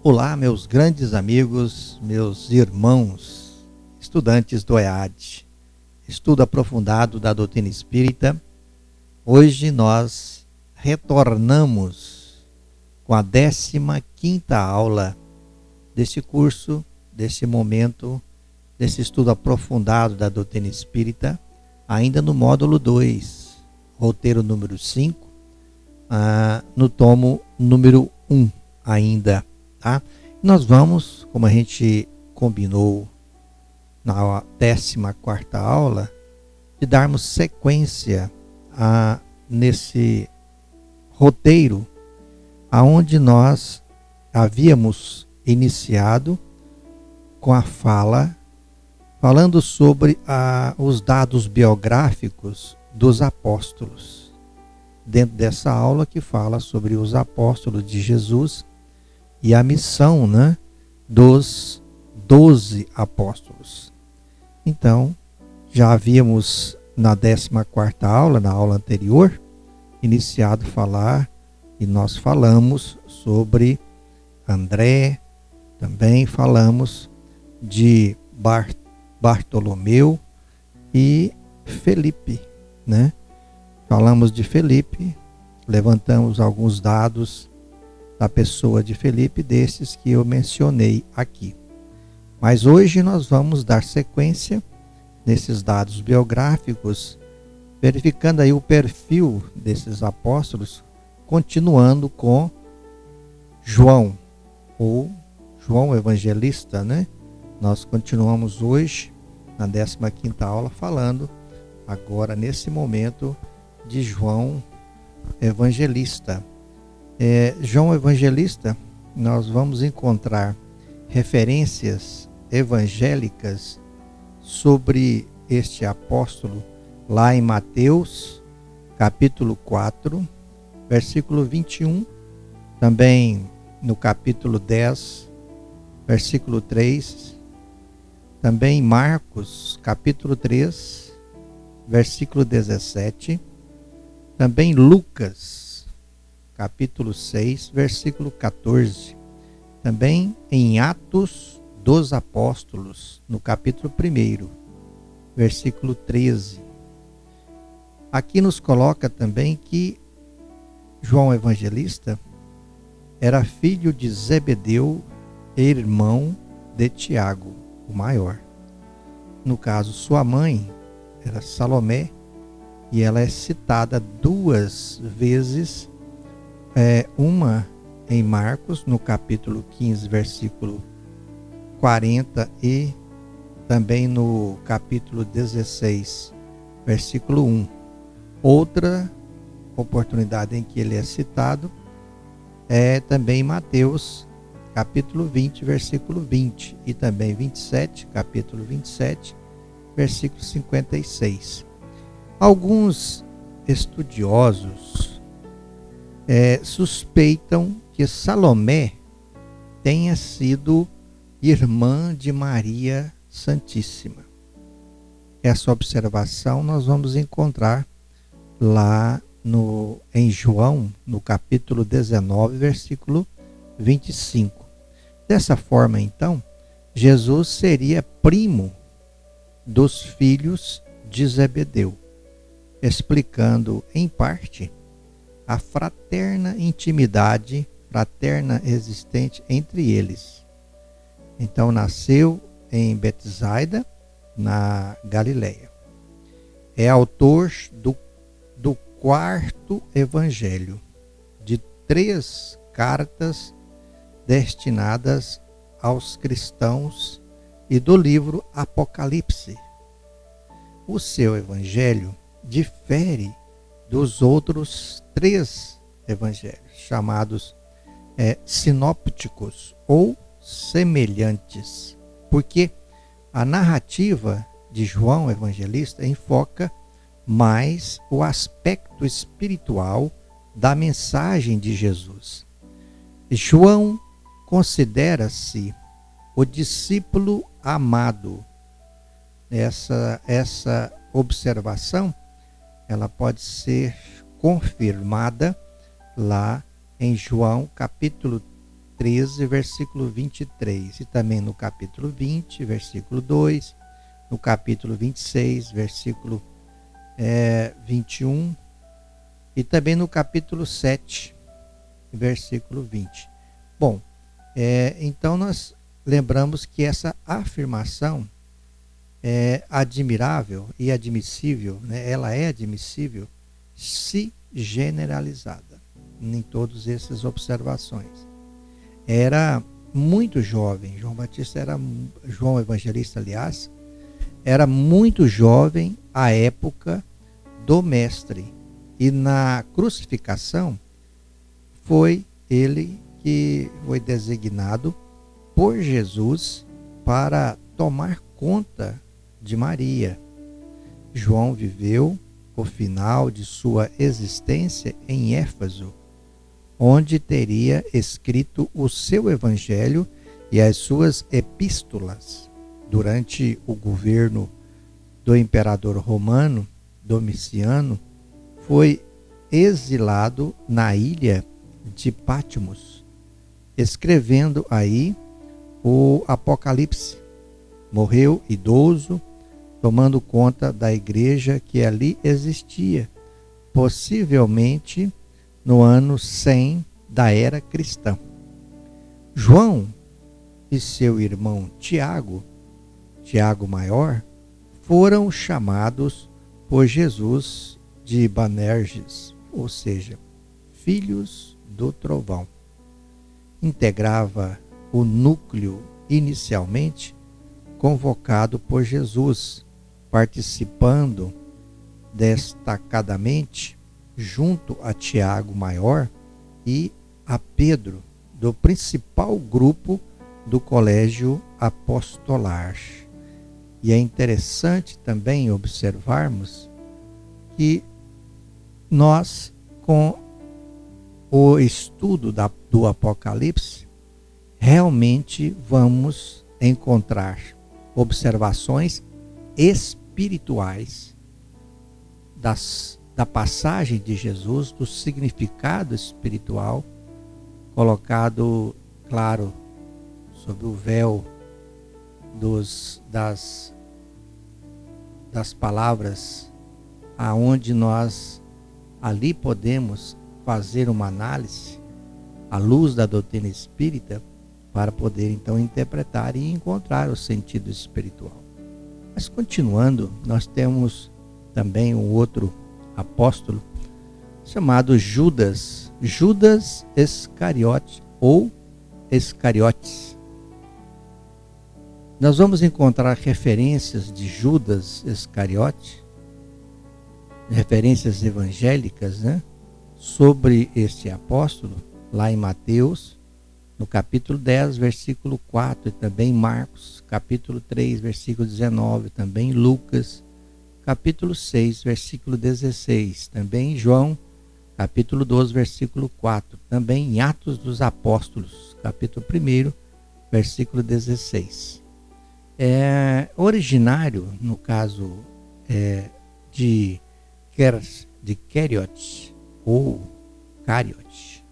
Olá, meus grandes amigos, meus irmãos, estudantes do EAD, estudo aprofundado da doutrina espírita. Hoje nós retornamos com a 15ª aula desse curso, desse momento, desse estudo aprofundado da doutrina espírita, ainda no módulo 2, roteiro número 5, no tomo número 1 ainda. Tá? Nós vamos, como a gente combinou na 14ª aula, de darmos sequência nesse roteiro aonde nós havíamos iniciado com a falando sobre os dados biográficos dos apóstolos. Dentro dessa aula que fala sobre os apóstolos de Jesus e a missão, dos 12 apóstolos. Então, já havíamos na 14ª aula, na aula anterior, iniciado a falar, e nós falamos sobre André, também falamos de Bartolomeu e Felipe, Falamos de Felipe, levantamos alguns dados da pessoa de Felipe, desses que eu mencionei aqui. Mas hoje nós vamos dar sequência nesses dados biográficos, verificando aí o perfil desses apóstolos, continuando com João, ou João Evangelista, Nós continuamos hoje, na 15ª aula, falando agora, nesse momento, de João Evangelista. João Evangelista, nós vamos encontrar referências evangélicas sobre este apóstolo lá em Mateus, capítulo 4, versículo 21, também no capítulo 10, versículo 3, também em Marcos, capítulo 3, versículo 17, também Lucas, capítulo 6, versículo 14. Também em Atos dos Apóstolos, no capítulo 1, versículo 13. Aqui nos coloca também que João Evangelista era filho de Zebedeu e irmão de Tiago, o maior. No caso, sua mãe era Salomé, e ela é citada 2 vezes, uma em Marcos, no capítulo 15, versículo 40, e também no capítulo 16, versículo 1. Outra oportunidade em que ele é citado é também em Mateus, capítulo 20, versículo 20, e também 27, capítulo 27, versículo 56. Alguns estudiosos suspeitam que Salomé tenha sido irmã de Maria Santíssima. Essa observação nós vamos encontrar lá em João, no capítulo 19, versículo 25. Dessa forma, então, Jesus seria primo dos filhos de Zebedeu, explicando, em parte, a fraterna intimidade existente entre eles. Então, nasceu em Betsaida, na Galileia. É autor do 4º evangelho, de 3 cartas destinadas aos cristãos e do livro Apocalipse. O seu evangelho difere dos outros 3 evangelhos, chamados sinópticos ou semelhantes, porque a narrativa de João Evangelista enfoca mais o aspecto espiritual da mensagem de Jesus. João considera-se o discípulo amado. Essa observação ela pode ser confirmada lá em João capítulo 13, versículo 23, e também no capítulo 20, versículo 2, no capítulo 26, versículo 21, e também no capítulo 7, versículo 20. Bom, então nós lembramos que essa afirmação é admirável e admissível, né? Ela é admissível se generalizada em todas essas observações. Era muito jovem, João Evangelista, aliás, era muito jovem à época do mestre, e na crucificação foi ele que foi designado por Jesus para tomar conta de Maria. João viveu o final de sua existência em Éfeso, onde teria escrito o seu evangelho e as suas epístolas. Durante o governo do imperador romano Domiciano, foi exilado na ilha de Patmos, escrevendo aí o Apocalipse. Morreu idoso, tomando conta da igreja que ali existia, possivelmente no ano 100 da era cristã. João e seu irmão Tiago Maior, foram chamados por Jesus de Boanerges, ou seja, filhos do trovão. Integrava o núcleo inicialmente convocado por Jesus, participando destacadamente junto a Tiago Maior e a Pedro, do principal grupo do colégio apostolar. E é interessante também observarmos que nós, com o estudo do Apocalipse, realmente vamos encontrar observações espirituais da passagem de Jesus, do significado espiritual colocado, claro, sob o véu das palavras, aonde nós ali podemos fazer uma análise à luz da doutrina espírita para poder então interpretar e encontrar o sentido espiritual. Mas continuando, nós temos também um outro apóstolo chamado Judas Iscariote ou Iscariotes. Nós vamos encontrar referências de Judas Iscariote, referências evangélicas, né, sobre este apóstolo, lá em Mateus, no capítulo 10, versículo 4, e também Marcos, capítulo 3, versículo 19, também Lucas, capítulo 6, versículo 16, também João, capítulo 12, versículo 4, também em Atos dos Apóstolos, capítulo 1, versículo 16. Originário, no caso de Keriotes ou Cariote,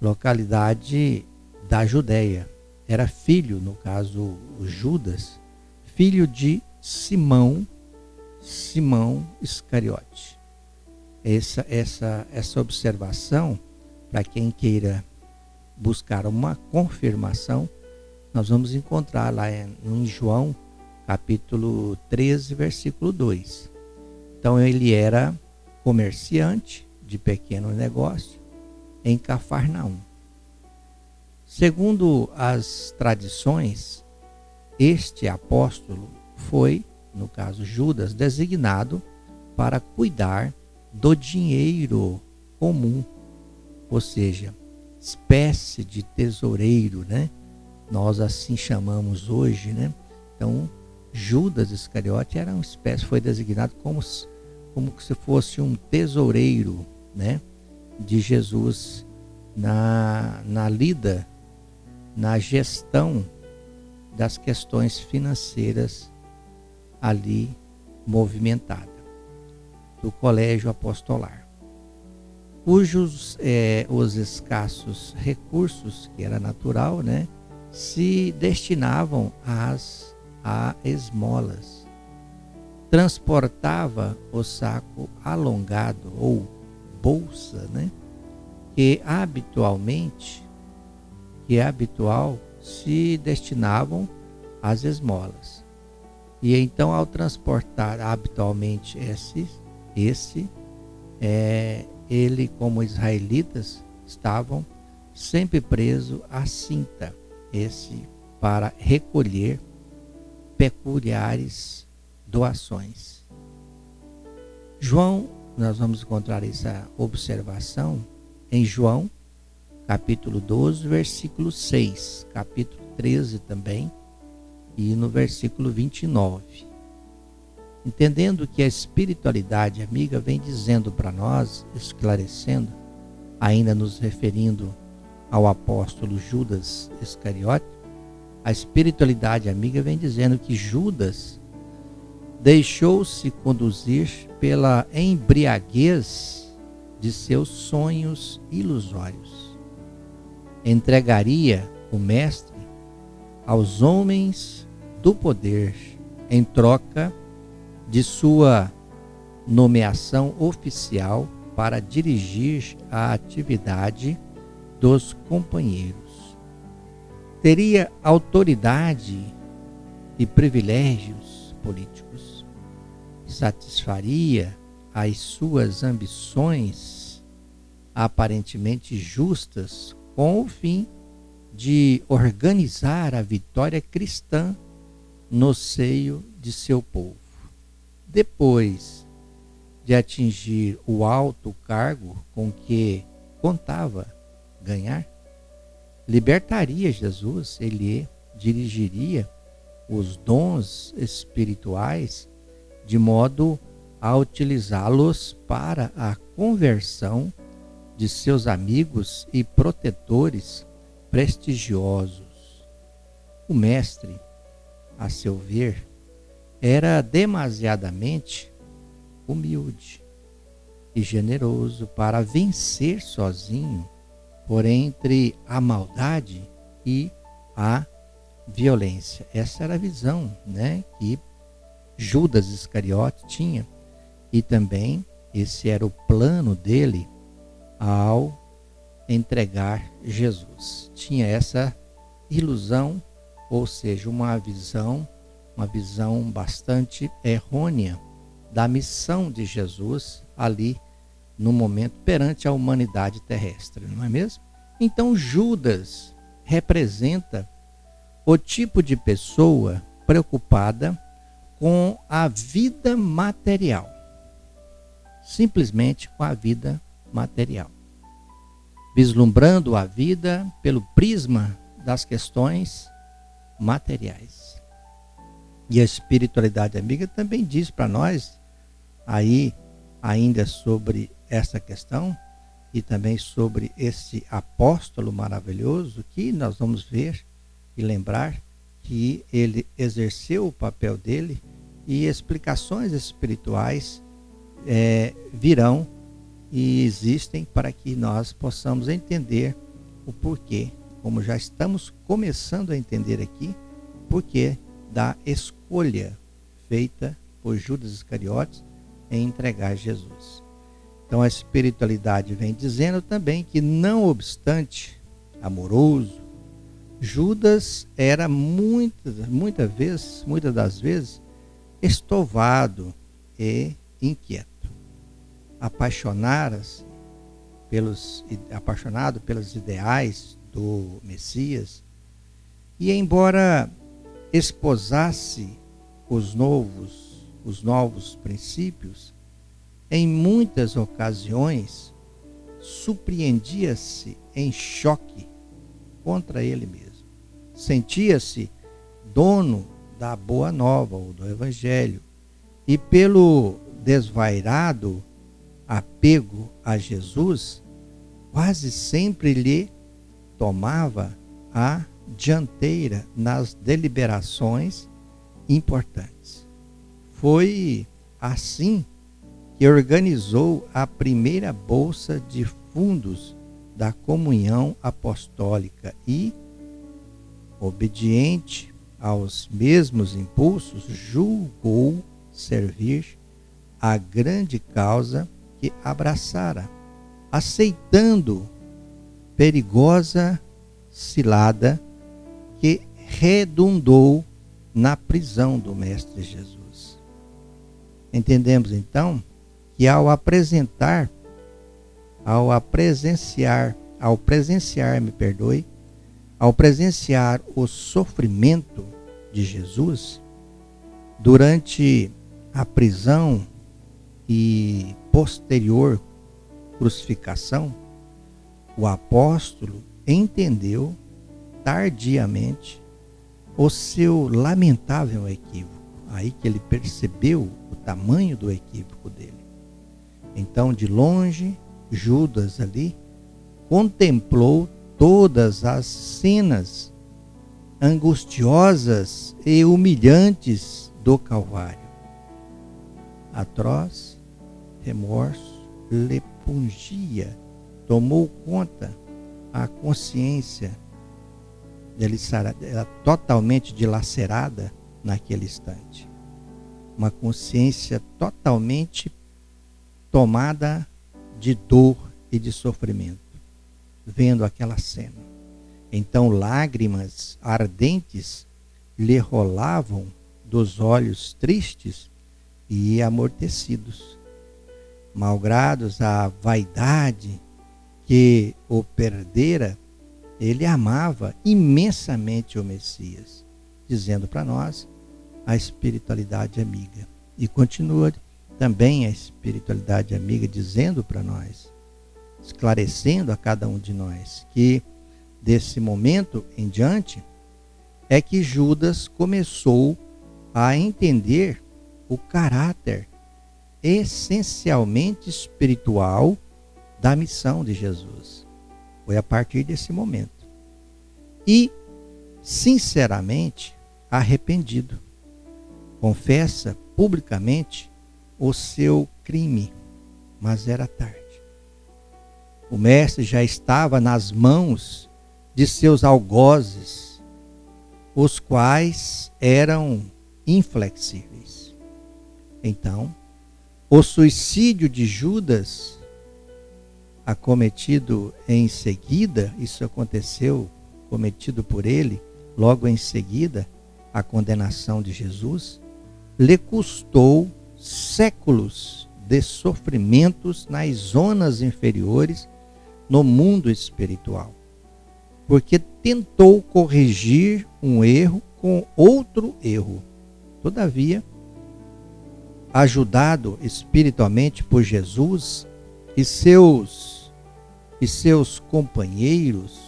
localidade da Judéia. Era filho, no caso Judas, filho de Simão Iscariote. Essa observação, para quem queira buscar uma confirmação, nós vamos encontrar lá em João, capítulo 13, versículo 2. Então ele era comerciante de pequeno negócio em Cafarnaum. Segundo as tradições, este apóstolo foi, no caso Judas, designado para cuidar do dinheiro comum, ou seja, espécie de tesoureiro, né? Nós assim chamamos hoje, né? Então, Judas Iscariote era uma espécie, foi designado como se fosse um tesoureiro, né, de Jesus na lida, na gestão das questões financeiras ali movimentada do colégio apostolar. cujos os escassos recursos, que era natural, né, se destinavam a esmolas. Transportava o saco alongado ou bolsa, né, que é habitual se destinavam às esmolas. E então, ao transportar habitualmente ele, como israelitas, estavam sempre presos à cinta, para recolher peculiares doações. João, nós vamos encontrar essa observação em João, capítulo 12, versículo 6, capítulo 13 também, e no versículo 29. Entendendo que a espiritualidade amiga vem dizendo para nós, esclarecendo, ainda nos referindo ao apóstolo Judas Iscariote, a espiritualidade amiga vem dizendo que Judas deixou-se conduzir pela embriaguez de seus sonhos ilusórios. Entregaria o mestre aos homens do poder em troca de sua nomeação oficial para dirigir a atividade dos companheiros. Teria autoridade e privilégios políticos, satisfaria as suas ambições aparentemente justas com o fim de organizar a vitória cristã no seio de seu povo. Depois de atingir o alto cargo com que contava ganhar, libertaria Jesus, ele dirigiria os dons espirituais de modo a utilizá-los para a conversão de seus amigos e protetores prestigiosos. O mestre, a seu ver, era demasiadamente humilde e generoso para vencer sozinho por entre a maldade e a violência. Essa era a visão, né, que Judas Iscariote tinha, e também esse era o plano dele ao entregar Jesus. Tinha essa ilusão, ou seja, uma visão bastante errônea da missão de Jesus ali no momento perante a humanidade terrestre, não é mesmo? Então Judas representa o tipo de pessoa preocupada com a vida material, simplesmente com a vida material, vislumbrando a vida pelo prisma das questões materiais. E a espiritualidade amiga também diz para nós, aí ainda sobre essa questão, e também sobre esse apóstolo maravilhoso, que nós vamos ver e lembrar que ele exerceu o papel dele, e explicações espirituais virão e existem para que nós possamos entender o porquê, como já estamos começando a entender aqui, porquê da escolha feita por Judas Iscariotes em entregar Jesus. Então a espiritualidade vem dizendo também que, não obstante amoroso, Judas era muitas das vezes estovado e inquieto. Apaixonado pelos ideais do Messias, e embora esposasse os novos princípios, em muitas ocasiões surpreendia-se em choque contra ele mesmo. Sentia-se dono da boa nova ou do evangelho, e pelo desvairado apego a Jesus, quase sempre lhe tomava a dianteira nas deliberações importantes. Foi assim que organizou a primeira bolsa de fundos da comunhão apostólica e, obediente aos mesmos impulsos, julgou servir a grande causa que abraçara, aceitando perigosa cilada que redundou na prisão do Mestre Jesus. Entendemos então que ao presenciar o sofrimento de Jesus durante a prisão e posterior crucificação, o apóstolo entendeu tardiamente o seu lamentável equívoco. Aí que ele percebeu o tamanho do equívoco dele. Então, de longe, Judas ali contemplou todas as cenas angustiosas e humilhantes do Calvário. Atroz remorso lhe pungia, tomou conta a consciência dele, era totalmente dilacerada naquele instante. Uma consciência totalmente tomada de dor e de sofrimento, vendo aquela cena. Então lágrimas ardentes lhe rolavam dos olhos tristes e amortecidos. Malgrados a vaidade que o perdera, ele amava imensamente o Messias, dizendo para nós a espiritualidade amiga. E continua também a espiritualidade amiga dizendo para nós, esclarecendo a cada um de nós, que desse momento em diante é que Judas começou a entender o caráter essencialmente espiritual da missão de Jesus. Foi a partir desse momento. E, sinceramente, arrependido. Confessa publicamente o seu crime, mas era tarde. O mestre já estava nas mãos de seus algozes, os quais eram inflexíveis. Então, o suicídio de Judas, acometido em seguida, isso aconteceu, cometido por ele, logo em seguida, a condenação de Jesus, lhe custou séculos de sofrimentos nas zonas inferiores no mundo espiritual, porque tentou corrigir um erro com outro erro. Todavia, ajudado espiritualmente por Jesus e seus companheiros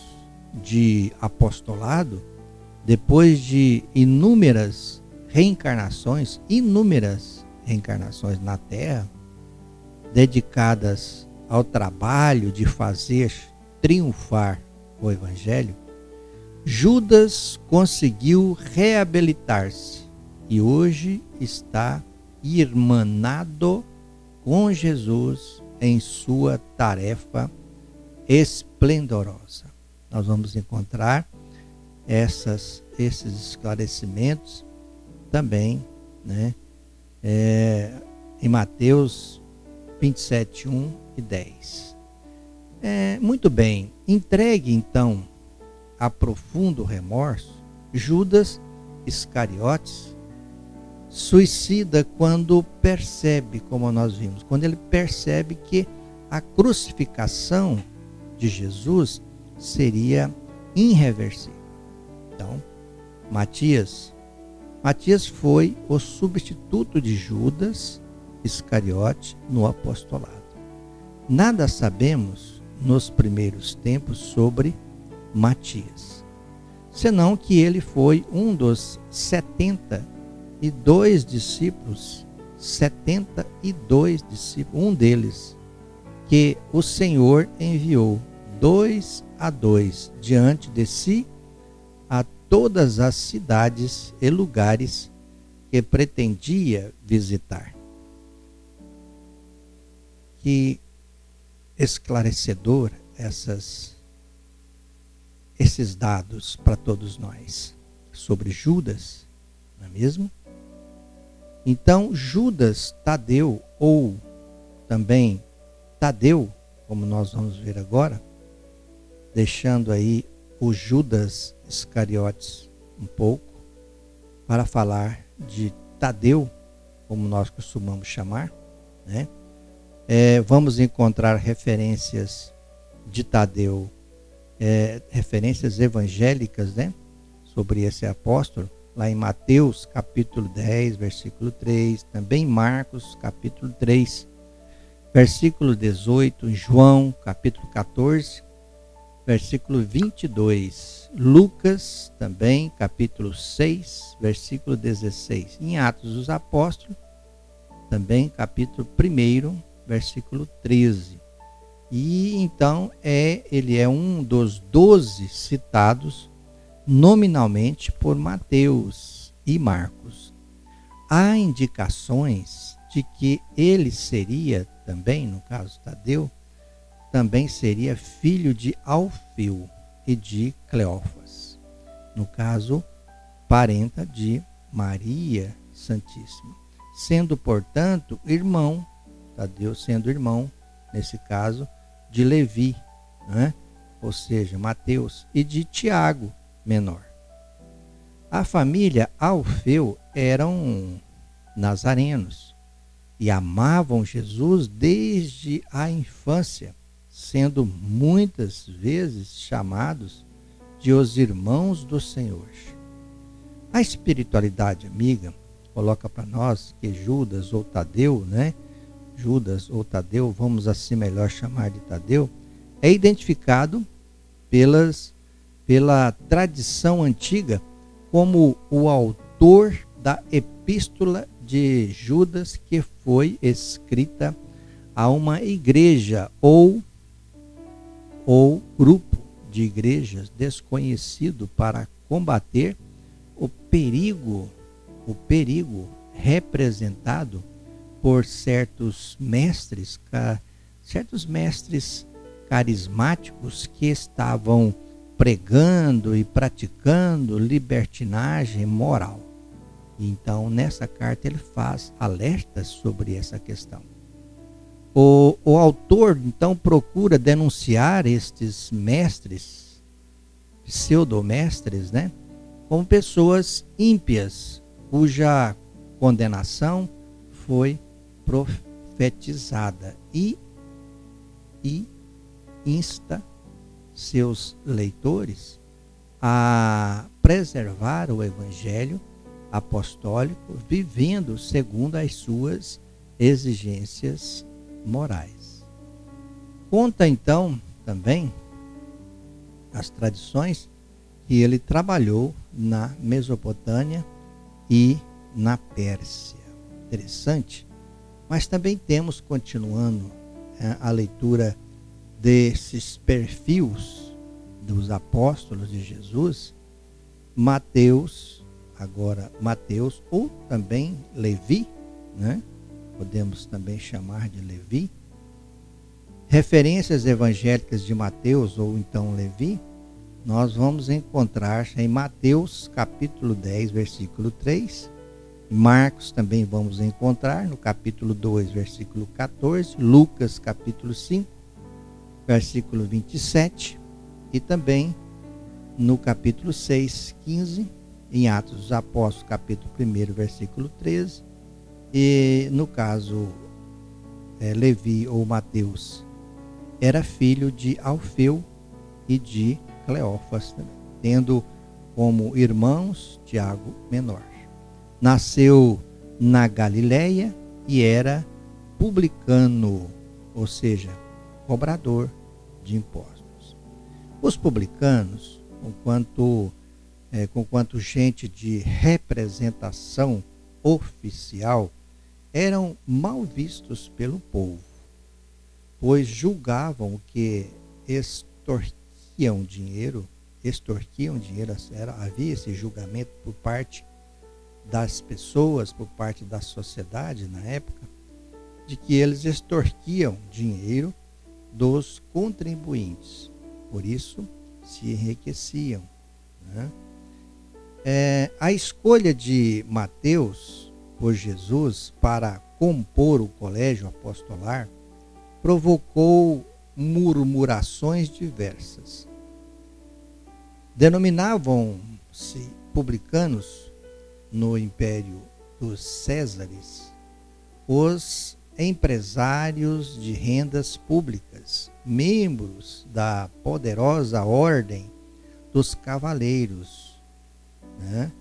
de apostolado, depois de inúmeras reencarnações na Terra, dedicadas ao trabalho de fazer triunfar o Evangelho, Judas conseguiu reabilitar-se e hoje está irmanado com Jesus em sua tarefa esplendorosa. Nós vamos encontrar esses esclarecimentos também, né, em Mateus 27, 1 e 10. Muito bem, entregue então a profundo remorso, Judas Iscariotes suicida quando percebe, como nós vimos, quando ele percebe que a crucificação de Jesus seria irreversível. Então, Matias foi o substituto de Judas Iscariote no apostolado. Nada sabemos nos primeiros tempos sobre Matias, senão que ele foi um dos 72 discípulos, um deles, que o Senhor enviou 2 a 2 diante de si a todas as cidades e lugares que pretendia visitar. que esclarecedor esses dados para todos nós sobre Judas, não é mesmo? Então, Judas Tadeu, ou também Tadeu, como nós vamos ver agora, deixando aí o Judas Iscariotes um pouco, para falar de Tadeu, como nós costumamos chamar, né? Vamos encontrar referências de Tadeu, referências evangélicas, né, sobre esse apóstolo, lá em Mateus capítulo 10, versículo 3, também em Marcos capítulo 3, versículo 18, em João capítulo 14, versículo 22, Lucas também capítulo 6, versículo 16, em Atos dos Apóstolos, também capítulo 1, versículo 13. E então ele é um dos 12 citados nominalmente por Mateus e Marcos. Há indicações de que ele seria também, no caso Tadeu, também seria filho de Alfeu e de Cleófas, no caso parenta de Maria Santíssima, sendo portanto irmão, Tadeu sendo irmão, nesse caso, de Levi, né? Ou seja, Mateus, e de Tiago, menor. A família Alfeu eram nazarenos e amavam Jesus desde a infância, sendo muitas vezes chamados de os irmãos do Senhor. A espiritualidade amiga coloca para nós que Judas ou Tadeu, né? Judas ou Tadeu, vamos assim melhor chamar de Tadeu, é identificado pela tradição antiga como o autor da epístola de Judas, que foi escrita a uma igreja ou grupo de igrejas desconhecido para combater o perigo representado por certos mestres carismáticos que estavam pregando e praticando libertinagem moral. Então, nessa carta ele faz alertas sobre essa questão. O autor, então, procura denunciar estes mestres, pseudomestres, né, como pessoas ímpias, cuja condenação foi profetizada, e insta seus leitores a preservar o evangelho apostólico, vivendo segundo as suas exigências morais. Conta então também as tradições que ele trabalhou na Mesopotâmia e na Pérsia. Interessante. Mas também temos, continuando a leitura desses perfis dos apóstolos de Jesus, Mateus, ou também Levi, né? Podemos também chamar de Levi. Referências evangélicas de Mateus, ou então Levi, nós vamos encontrar em Mateus capítulo 10, versículo 3, Marcos também vamos encontrar no capítulo 2, versículo 14, Lucas capítulo 5, versículo 27, e também no capítulo 6, 15, em Atos dos Apóstolos, capítulo 1, versículo 13, e no caso Levi ou Mateus era filho de Alfeu e de Cleófas, também, tendo como irmãos Tiago menor. Nasceu na Galileia e era publicano, ou seja, cobrador de impostos. Os publicanos, conquanto gente de representação oficial, eram mal vistos pelo povo, pois julgavam que extorquiam dinheiro, havia esse julgamento por parte das pessoas, por parte da sociedade na época, de que eles extorquiam dinheiro dos contribuintes. Por isso, se enriqueciam, né? A escolha de Mateus por Jesus para compor o colégio apostolar provocou murmurações diversas. Denominavam-se publicanos no Império dos Césares os empresários de rendas públicas, membros da poderosa ordem dos cavaleiros, né?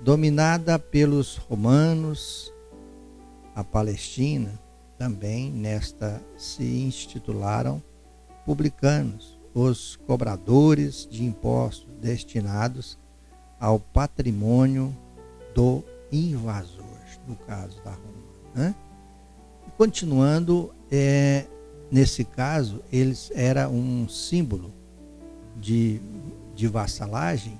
Dominada pelos romanos. A Palestina também nesta se intitularam publicanos, os cobradores de impostos destinados ao patrimônio do invasor, no caso da Roma, né? Continuando, nesse caso, eles eram um símbolo de vassalagem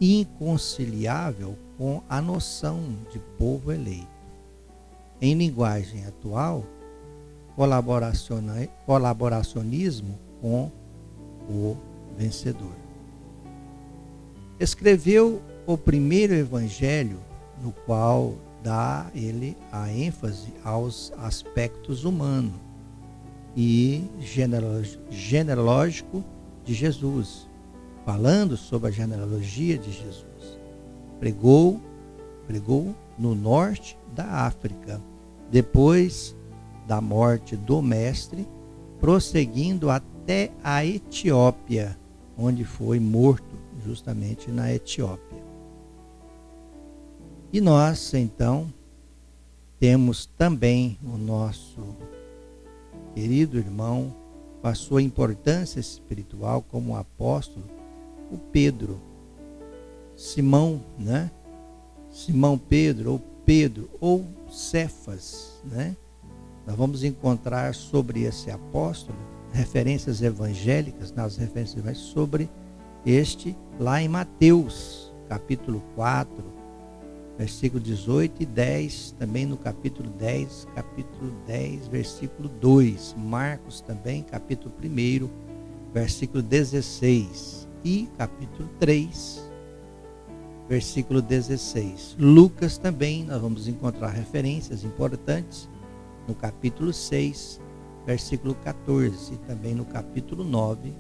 inconciliável com a noção de povo eleito. Em linguagem atual, colaboracionismo com o vencedor. Escreveu o primeiro evangelho, no qual dá ele a ênfase aos aspectos humanos e genealógico de Jesus, falando sobre a genealogia de Jesus. Pregou no norte da África, depois da morte do mestre, prosseguindo até a Etiópia, onde foi morto, justamente na Etiópia. E nós, então, temos também o nosso querido irmão, com a sua importância espiritual como apóstolo, o Pedro, Simão, né? Simão Pedro ou Cefas, né? Nós vamos encontrar sobre esse apóstolo referências evangélicas, nas referências evangélicas sobre este lá em Mateus, capítulo 4, versículo 18 e 10, também no capítulo 10, versículo 2, Marcos também, capítulo 1, versículo 16 e capítulo 3, versículo 16. Lucas também, nós vamos encontrar referências importantes no capítulo 6, versículo 14 e também no capítulo 9,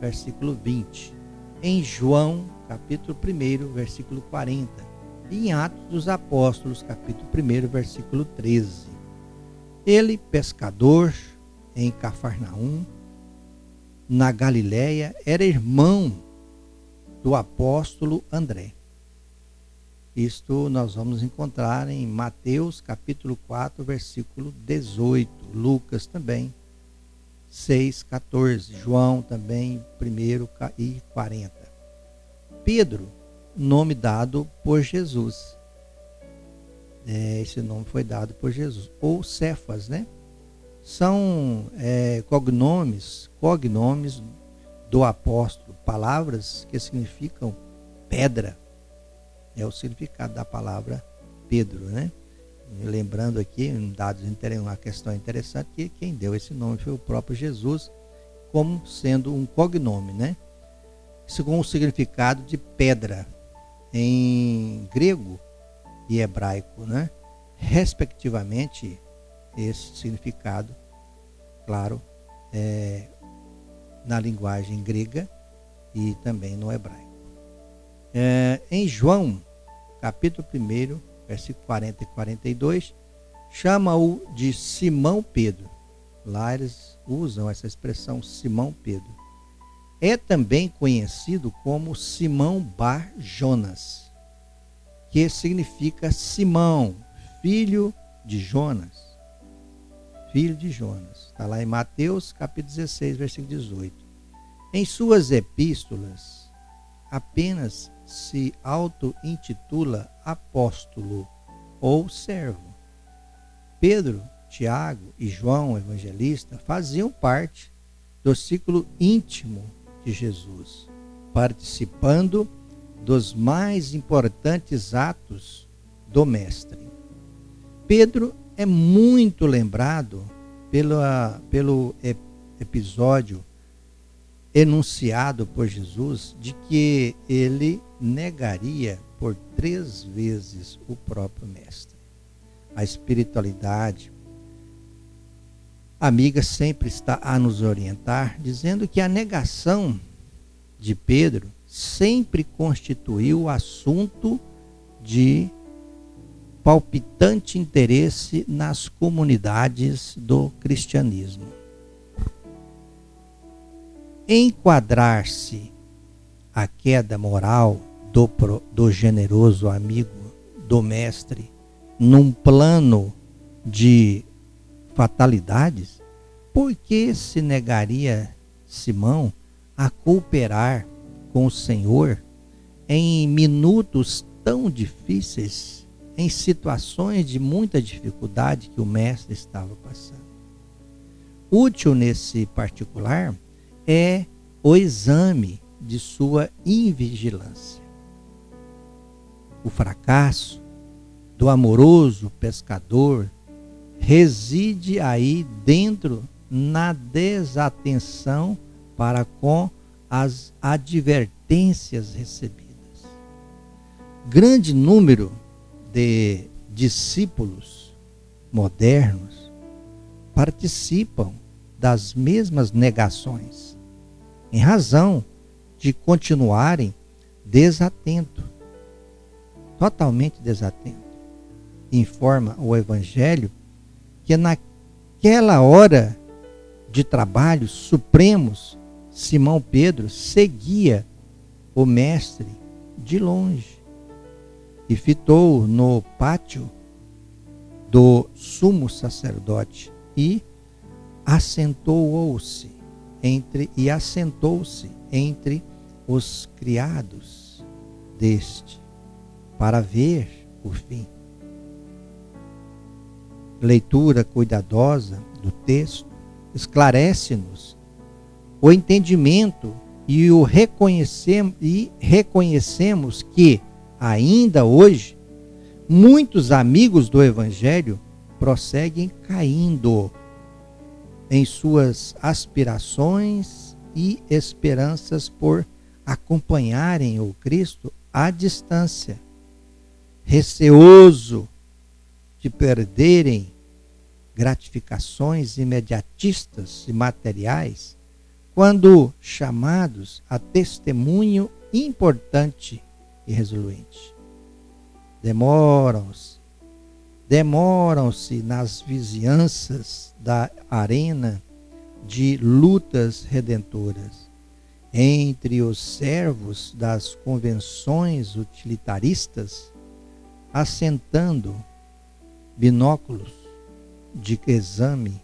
versículo 20. Em João, capítulo 1, versículo 40. E em Atos dos Apóstolos, capítulo 1, versículo 13. Ele, pescador em Cafarnaum, na Galiléia, era irmão do apóstolo André. Isto nós vamos encontrar em Mateus, capítulo 4, versículo 18. Lucas também, 6, 14. João também, 1 e 40. Pedro, nome dado por Jesus. Esse nome foi dado por Jesus. Ou Cefas, né? São cognomes do apóstolo, palavras que significam pedra. É o significado da palavra Pedro, né? Lembrando aqui, uma questão interessante, que quem deu esse nome foi o próprio Jesus, como sendo um cognome, né? Isso com o significado de pedra, em grego e hebraico, né? Respectivamente, esse significado, claro, na linguagem grega e também no hebraico. Em João, capítulo 1, versículo 40 e 42, chama-o de Simão Pedro. Lá eles usam essa expressão Simão Pedro. É também conhecido como Simão Bar Jonas, que significa Simão, filho de Jonas. Filho de Jonas. Está lá em Mateus, capítulo 16, versículo 18. Em suas epístolas, apenas se auto-intitula apóstolo ou servo. Pedro, Tiago e João, evangelista, faziam parte do círculo íntimo de Jesus, participando dos mais importantes atos do Mestre. Pedro é muito lembrado pelo episódio enunciado por Jesus de que ele negaria por 3 vezes o próprio mestre. A espiritualidade amiga sempre está a nos orientar, dizendo que a negação de Pedro sempre constituiu o assunto de palpitante interesse nas comunidades do cristianismo. Enquadrar-se a queda moral do generoso amigo do mestre num plano de fatalidades, por que se negaria Simão a cooperar com o Senhor em minutos tão difíceis, em situações de muita dificuldade que o mestre estava passando? Útil nesse particular é o exame de sua invigilância. O fracasso do amoroso pescador reside aí dentro na desatenção para com as advertências recebidas. Grande número de discípulos modernos participam das mesmas negações, em razão de continuarem desatentos, totalmente desatentos. Informa o Evangelho que naquela hora de trabalhos supremos, Simão Pedro seguia o mestre de longe e fitou no pátio do sumo sacerdote e assentou-se entre os criados deste para ver o fim. Leitura cuidadosa do texto esclarece-nos o entendimento e reconhecemos que, ainda hoje, muitos amigos do Evangelho prosseguem caindo em suas aspirações e esperanças por acompanharem o Cristo à distância, receoso de perderem gratificações imediatistas e materiais, quando chamados a testemunho importante e resolute. Demoram-se nas vizinhanças da arena de lutas redentoras, entre os servos das convenções utilitaristas, assentando binóculos de exame,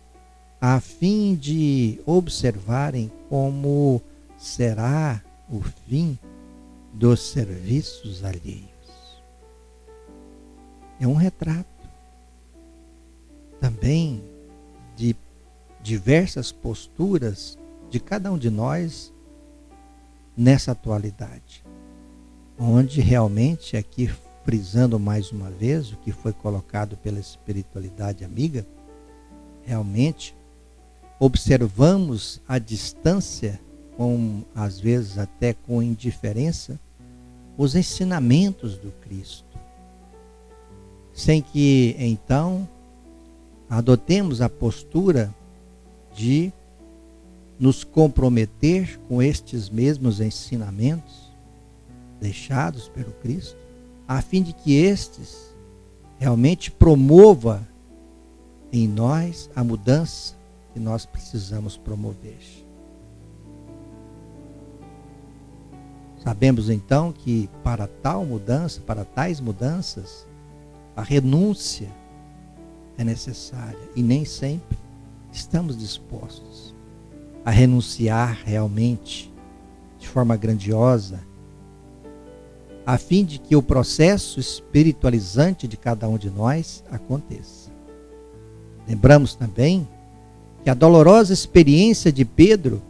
a fim de observarem como será o fim dos serviços alheios. É um retrato também de diversas posturas de cada um de nós nessa atualidade, onde realmente, aqui frisando mais uma vez o que foi colocado pela espiritualidade amiga, realmente observamos à distância, às vezes até com indiferença, os ensinamentos do Cristo, sem que então adotemos a postura de nos comprometer com estes mesmos ensinamentos deixados pelo Cristo, a fim de que estes realmente promova em nós a mudança que nós precisamos promover. Sabemos então que para tal mudança, para tais mudanças, a renúncia é necessária e nem sempre estamos dispostos a renunciar realmente de forma grandiosa, a fim de que o processo espiritualizante de cada um de nós aconteça. Lembramos também que a dolorosa experiência de Pedro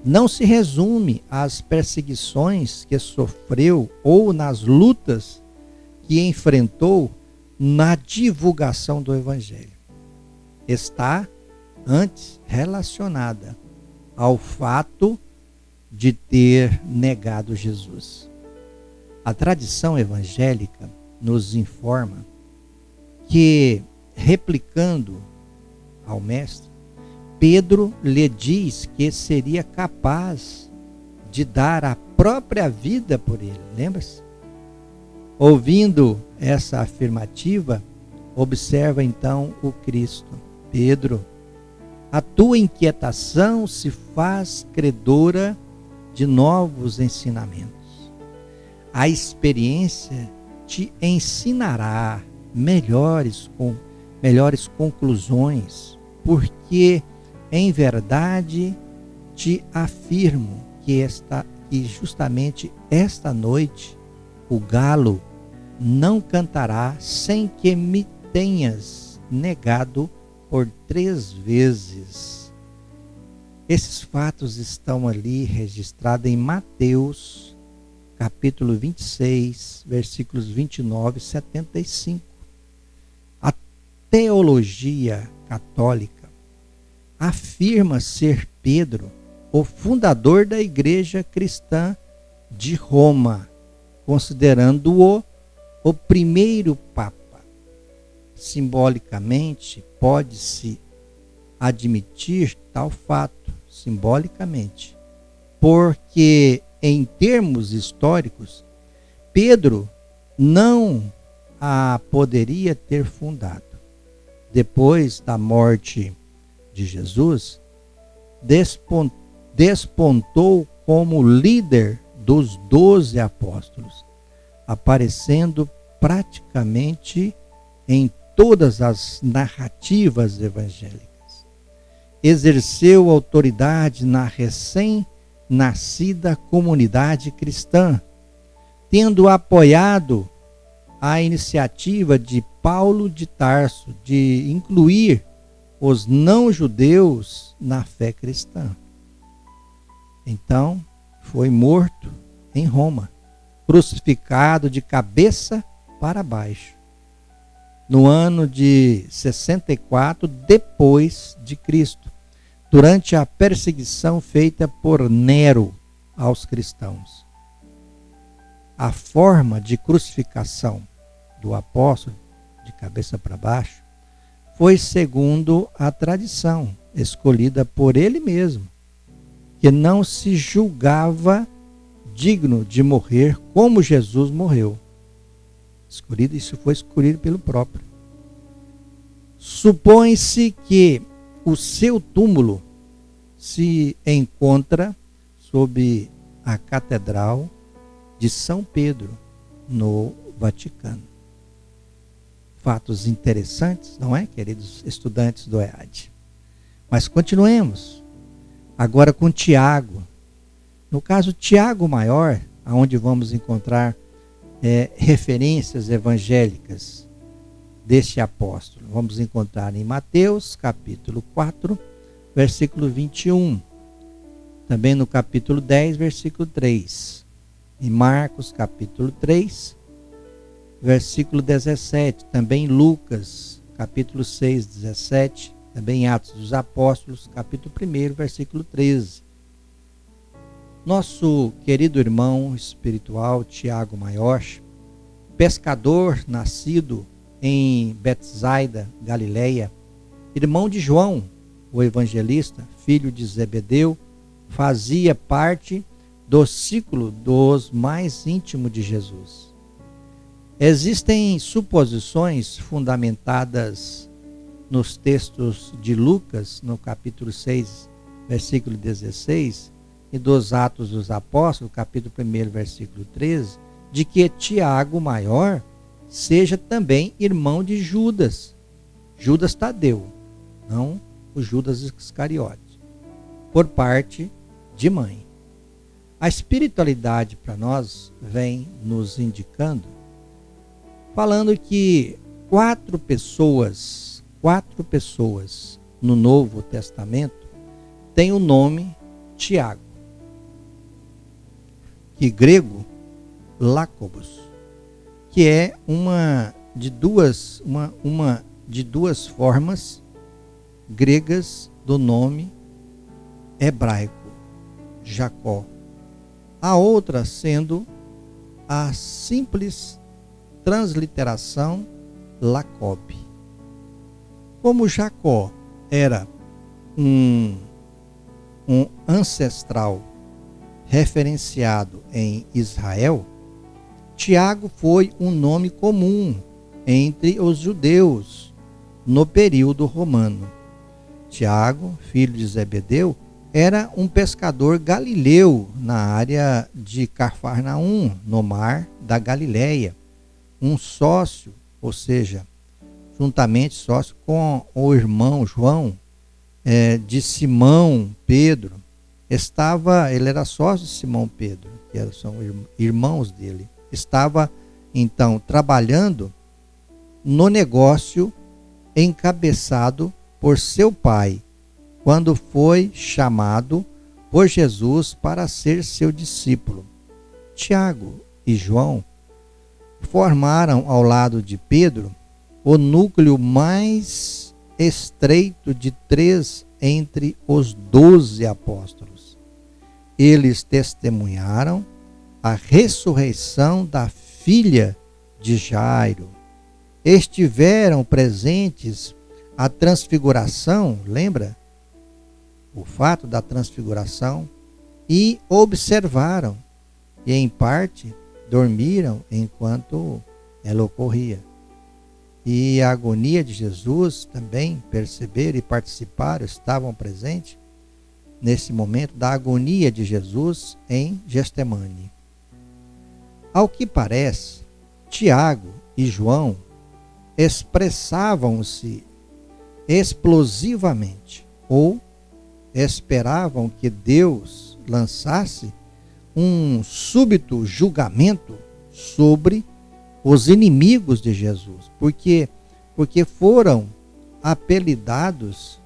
não se resume às perseguições que sofreu ou nas lutas que enfrentou na divulgação do Evangelho. está antes relacionada ao fato de ter negado Jesus. A tradição evangélica nos informa que, replicando ao mestre, Pedro lhe diz que seria capaz de dar a própria vida por ele. Lembra-se? Ouvindo essa afirmativa, observa então o Cristo. Pedro, a tua inquietação se faz credora de novos ensinamentos. A experiência te ensinará melhores conclusões, porque em verdade te afirmo que justamente esta noite o galo não cantará sem que me tenhas negado por 3 vezes. Esses fatos estão ali registrados em Mateus, capítulo 26, versículos 29 e 75. A teologia católica afirma ser Pedro o fundador da Igreja Cristã de Roma, considerando-o o primeiro Papa. Simbolicamente, pode-se admitir tal fato, simbolicamente, porque, em termos históricos, Pedro não a poderia ter fundado. Depois da morte de Jesus, despontou como líder dos 12 apóstolos, aparecendo praticamente em todas as narrativas evangélicas. Exerceu autoridade na recém-nascida comunidade cristã, tendo apoiado a iniciativa de Paulo de Tarso de incluir os não-judeus na fé cristã. Então, foi morto em Roma, crucificado de cabeça para baixo, no ano de 64 depois de Cristo, durante a perseguição feita por Nero aos cristãos. A forma de crucificação do apóstolo, de cabeça para baixo, foi segundo a tradição escolhida por ele mesmo, que não se julgava digno de morrer como Jesus morreu. Isso foi escolhido pelo próprio. Supõe-se que o seu túmulo se encontra sob a Catedral de São Pedro, no Vaticano. Fatos interessantes, não é, queridos estudantes do EAD? Mas continuemos. Agora com Tiago. No caso, Tiago Maior, onde vamos encontrar referências evangélicas deste apóstolo. Vamos encontrar em Mateus, capítulo 4, versículo 21. Também no capítulo 10, versículo 3. Em Marcos, capítulo 3, versículo 17. Também em Lucas, capítulo 6, 17. Também em Atos dos Apóstolos, capítulo 1, versículo 13. Nosso querido irmão espiritual, Tiago Maior, pescador nascido em Betsaida, Galileia, irmão de João, o evangelista, filho de Zebedeu, fazia parte do círculo dos mais íntimos de Jesus. Existem suposições fundamentadas nos textos de Lucas, no capítulo 6, versículo 16, e dos Atos dos Apóstolos, capítulo 1, versículo 13, de que Tiago Maior seja também irmão de Judas, Judas Tadeu, não o Judas Iscariote, por parte de mãe. A espiritualidade para nós vem nos indicando, falando que quatro pessoas no Novo Testamento têm o nome Tiago, que grego Lácobos, que é uma de duas formas gregas do nome hebraico, Jacó. A outra sendo a simples transliteração Jacob. Como Jacó era um ancestral referenciado em Israel, Tiago foi um nome comum entre os judeus no período romano. Tiago, filho de Zebedeu, era um pescador galileu na área de Cafarnaum, no mar da Galileia. Um sócio, ou seja, juntamente sócio com o irmão João, de Simão Pedro. Ele era sócio de Simão Pedro, que são irmãos dele. Estava, então, trabalhando no negócio encabeçado por seu pai, quando foi chamado por Jesus para ser seu discípulo. Tiago e João formaram ao lado de Pedro o núcleo mais estreito de 3 entre os 12 apóstolos. Eles testemunharam a ressurreição da filha de Jairo. Estiveram presentes à transfiguração, lembra? O fato da transfiguração, e observaram, e em parte dormiram enquanto ela ocorria. E a agonia de Jesus também perceberam e participaram, estavam presentes nesse momento da agonia de Jesus em Getsemane. Ao que parece, Tiago e João expressavam-se explosivamente ou esperavam que Deus lançasse um súbito julgamento sobre os inimigos de Jesus, porque foram apelidados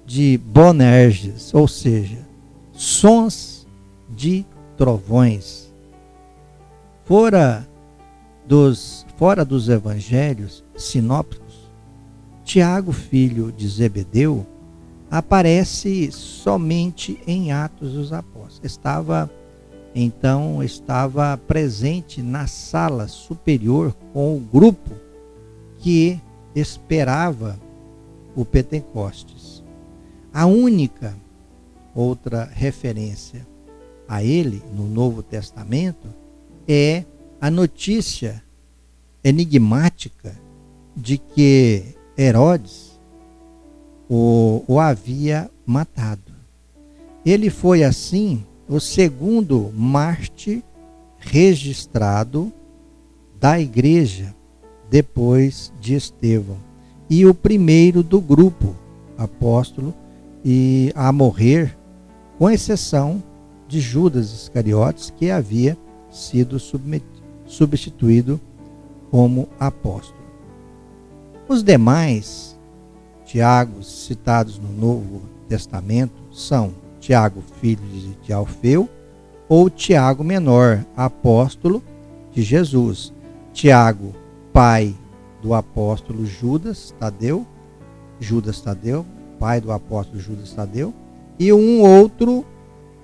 de Boanerges, ou seja, sons de trovões. Fora dos evangelhos sinópticos, Tiago, filho de Zebedeu, aparece somente em Atos dos Apóstolos. Estava presente na sala superior com o grupo que esperava o Pentecostes. A única outra referência a ele no Novo Testamento é a notícia enigmática de que Herodes o havia matado. Ele foi, assim, o segundo mártir registrado da igreja depois de Estevão, e o primeiro do grupo apóstolo e a morrer, com exceção de Judas Iscariotes, que havia sido substituído como apóstolo. Os demais Tiagos citados no Novo Testamento são Tiago, filho de Alfeu, ou Tiago menor, apóstolo de Jesus. Tiago, pai do apóstolo Judas Tadeu, pai do apóstolo Judas Tadeu, e um outro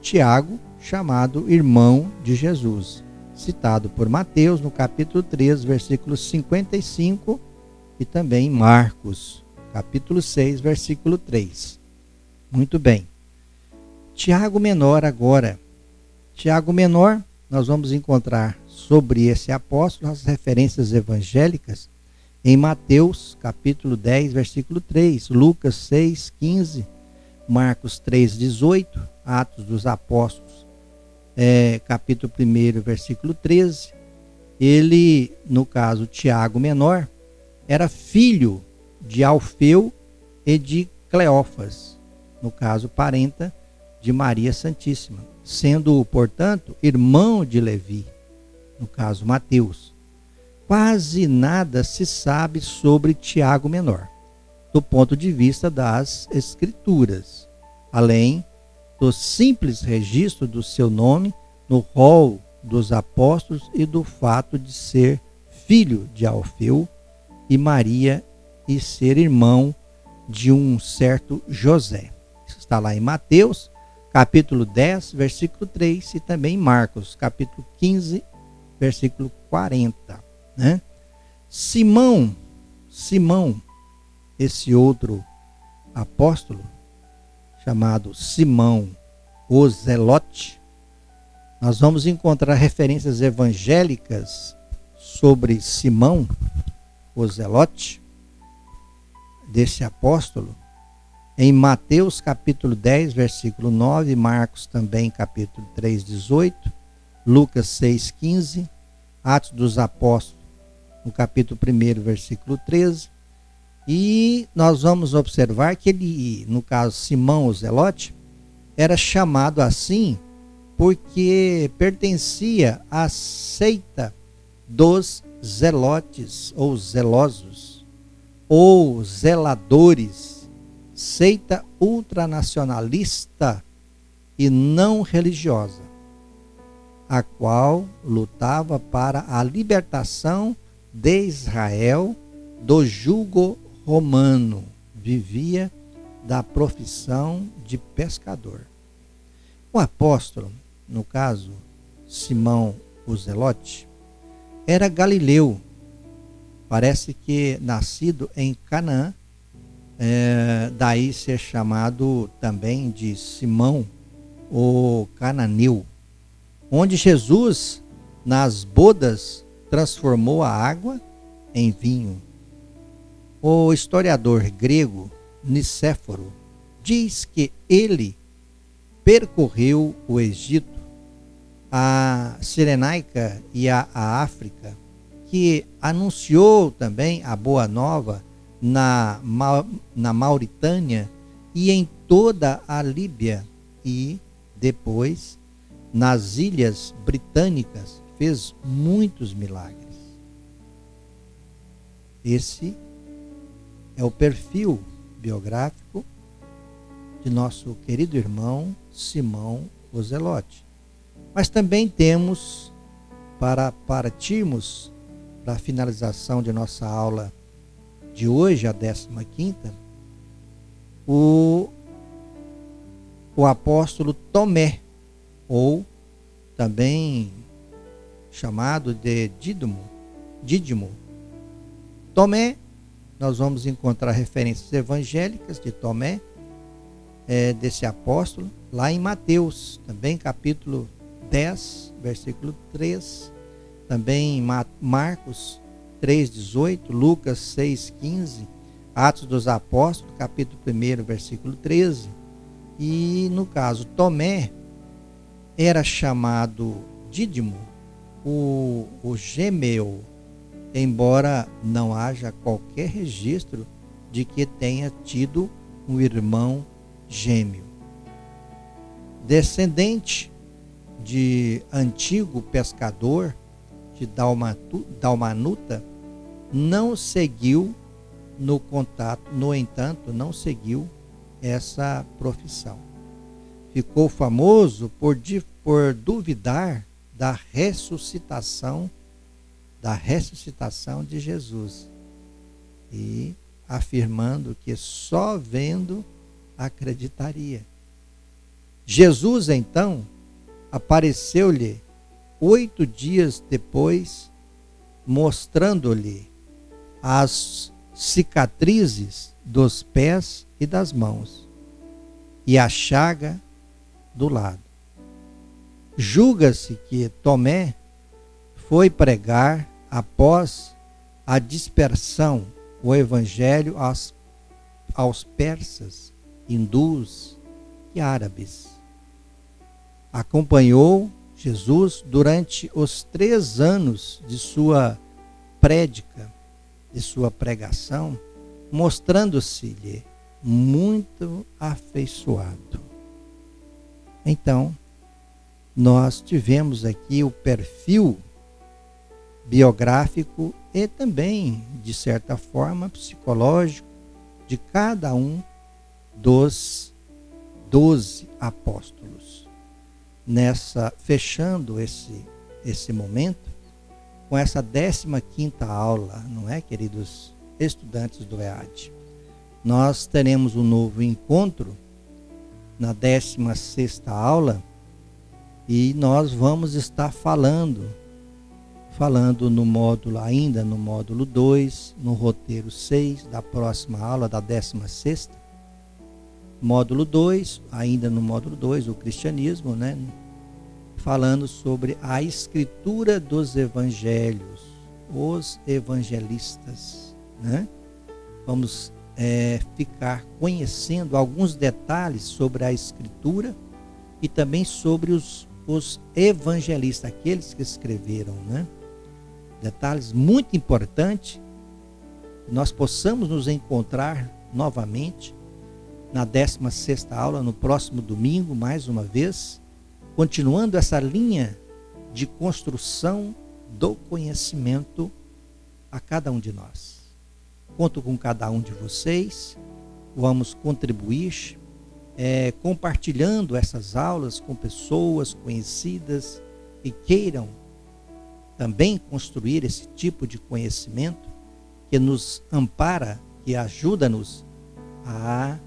Tiago, chamado irmão de Jesus, citado por Mateus no capítulo 3, versículo 55, e também Marcos, capítulo 6, versículo 3. Muito bem. Tiago menor agora. Tiago menor, nós vamos encontrar sobre esse apóstolo as referências evangélicas em Mateus, capítulo 10, versículo 3, Lucas 6, 15, Marcos 3, 18, Atos dos Apóstolos, capítulo 1, versículo 13. Ele, no caso, Tiago menor, era filho de Alfeu e de Cleófas, no caso, parenta de Maria Santíssima, sendo, portanto, irmão de Levi, no caso, Mateus. Quase nada se sabe sobre Tiago menor, do ponto de vista das Escrituras, além do simples registro do seu nome no rol dos apóstolos e do fato de ser filho de Alfeu e Maria e ser irmão de um certo José. Isso está lá em Mateus, capítulo 10, versículo 3, e também em Marcos, capítulo 15, versículo 40. Né? Simão, esse outro apóstolo, chamado Simão o Zelote, nós vamos encontrar referências evangélicas sobre Simão o Zelote, desse apóstolo, em Mateus capítulo 10, versículo 9, Marcos também capítulo 3, 18, Lucas 6, 15, Atos dos Apóstolos, no capítulo 1, versículo 13, e nós vamos observar que ele, no caso Simão o Zelote, era chamado assim porque pertencia à seita dos zelotes ou zelosos ou zeladores, seita ultranacionalista e não religiosa, a qual lutava para a libertação de Israel do jugo romano, vivia da profissão de pescador. O apóstolo, no caso Simão o Zelote, era galileu, parece que nascido em Canaã, daí ser chamado também de Simão o Cananeu, onde Jesus, nas bodas, transformou a água em vinho. O historiador grego Nicéforo diz que ele percorreu o Egito, a Cirenaica e a África, que anunciou também a Boa Nova na Mauritânia e em toda a Líbia, e depois nas Ilhas Britânicas fez muitos milagres. Esse é o perfil biográfico de nosso querido irmão Simão o Zelote. Mas também temos, para partirmos para a finalização de nossa aula de hoje, a 15ª, o apóstolo Tomé, ou também chamado de Dídimo. Tomé, nós vamos encontrar referências evangélicas de Tomé, desse apóstolo, lá em Mateus, também capítulo 10, versículo 3, também em Marcos 3, 18, Lucas 6, 15, Atos dos Apóstolos, capítulo 1, versículo 13, e no caso Tomé era chamado Dídimo, o gêmeo, embora não haja qualquer registro de que tenha tido um irmão gêmeo. Descendente de antigo pescador de Dalmanuta, não seguiu no contato, no entanto, não seguiu essa profissão. Ficou famoso por duvidar da ressuscitação de Jesus e afirmando que só vendo acreditaria. Jesus, então, apareceu-lhe 8 dias depois, mostrando-lhe as cicatrizes dos pés e das mãos e a chaga do lado. Julga-se que Tomé foi pregar, após a dispersão, o evangelho aos persas, hindus e árabes. Acompanhou Jesus durante os 3 anos de sua prédica, de sua pregação, mostrando-se-lhe muito afeiçoado. Então, nós tivemos aqui o perfil biográfico e também, de certa forma, psicológico de cada um dos 12 apóstolos. Fechando esse momento com essa 15ª aula, não é, queridos estudantes do EAD. Nós teremos um novo encontro na 16ª aula e nós vamos estar falando no módulo, ainda no módulo 2, no roteiro 6 da próxima aula, da 16ª. Módulo 2, ainda no módulo 2, o cristianismo, né? Falando sobre a escritura dos evangelhos, os evangelistas, né? Vamos ficar conhecendo alguns detalhes sobre a escritura e também sobre os evangelistas, aqueles que escreveram, né? Detalhes muito importantes, que nós possamos nos encontrar novamente na 16ª aula, no próximo domingo, mais uma vez, continuando essa linha de construção do conhecimento a cada um de nós. Conto com cada um de vocês, vamos contribuir compartilhando essas aulas com pessoas conhecidas que queiram também construir esse tipo de conhecimento que nos ampara, que ajuda-nos a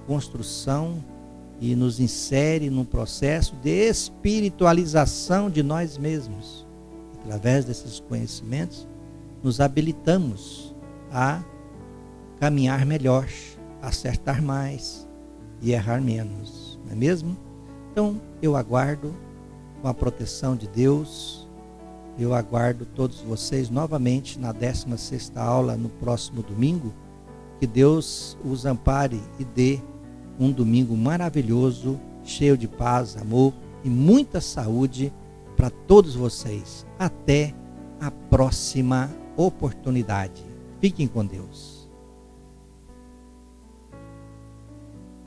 construção e nos insere num processo de espiritualização de nós mesmos. Através desses conhecimentos, nos habilitamos a caminhar melhor, acertar mais e errar menos, não é mesmo? Então, eu aguardo, com a proteção de Deus, eu aguardo todos vocês novamente na 16ª aula, no próximo domingo. Que Deus os ampare e dê um domingo maravilhoso, cheio de paz, amor e muita saúde para todos vocês. Até a próxima oportunidade. Fiquem com Deus.